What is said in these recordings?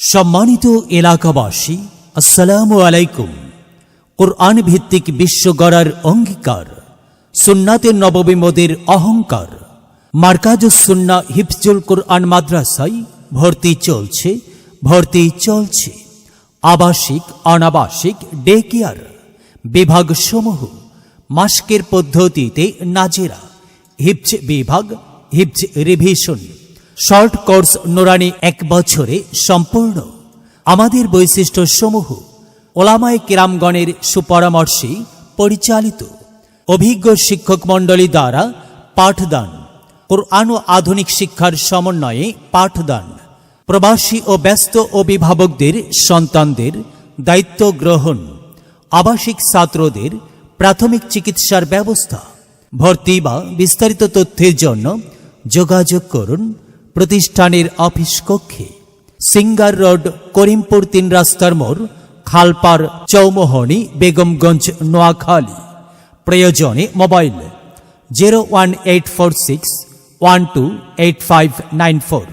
সম্মানিত এলাকাবাসী, আসসালামু আলাইকুম। কোরআন ভিত্তিক বিশ্ব গড়ার অঙ্গীকার, সুন্নাতের নববী মোদের অহংকার। মার্কাজুস সুন্নাহ হিফজুল কোরআন মাদ্রাসায় ভর্তি চলছে। আবাসিক, অনাবাসিক, ডে কেয়ার বিভাগ সমূহ, মাস্কের পদ্ধতিতে নাজেরা, হিফজ বিভাগ, হিফজ রিভিশন, শর্ট কোর্স নুরানি 1 বছরে সম্পূর্ণ। আমাদের বৈশিষ্ট্য সমূহ ওলামায়ে কিরামগণের সুপরামর্শে পরিচালিত। অভিজ্ঞ শিক্ষক মণ্ডলী দ্বারা পাঠদান, কোরআন ও আধুনিক শিক্ষার সমন্বয়ে পাঠদান। প্রবাসী ও ব্যস্ত অভিভাবকদের সন্তানদের দায়িত্ব গ্রহণ। আবাসিক ছাত্রদের প্রাথমিক চিকিৎসার ব্যবস্থা। ভর্তি বা বিস্তারিত তথ্যের জন্য যোগাযোগ করুন প্রতিষ্ঠানের অফিস কক্ষে, সিঙ্গার রোড, করিমপুর 3 রাস্তার মোড়, খালপাড়, চৌমোহনী, বেগমগঞ্জ, নোয়াখালী। প্রয়োজনে মোবাইল 01846128594,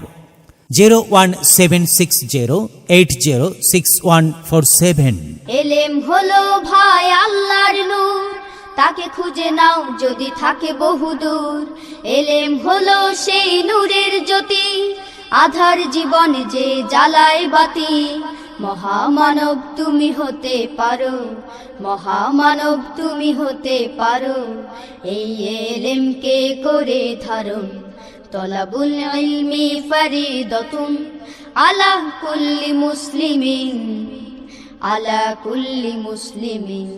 01760806147। এলেম হলো ভাই আল্লাহর নূর, তাকে খুঁজে নাও যদি থাকে বহুদূর। এলেম হলো সেই নূরের জ্যোতি, আধার জীবন যে জ্বালায় বাতি। মহামানব তুমি হতে পারো, মহামানব তুমি হতে পারো। এই এলেমকে করে ধারণ, তলাবুল ইলমি ফরিদাতুন আলা কুল্লি মুসলিমিন, আলা কুল্লি মুসলিমিন।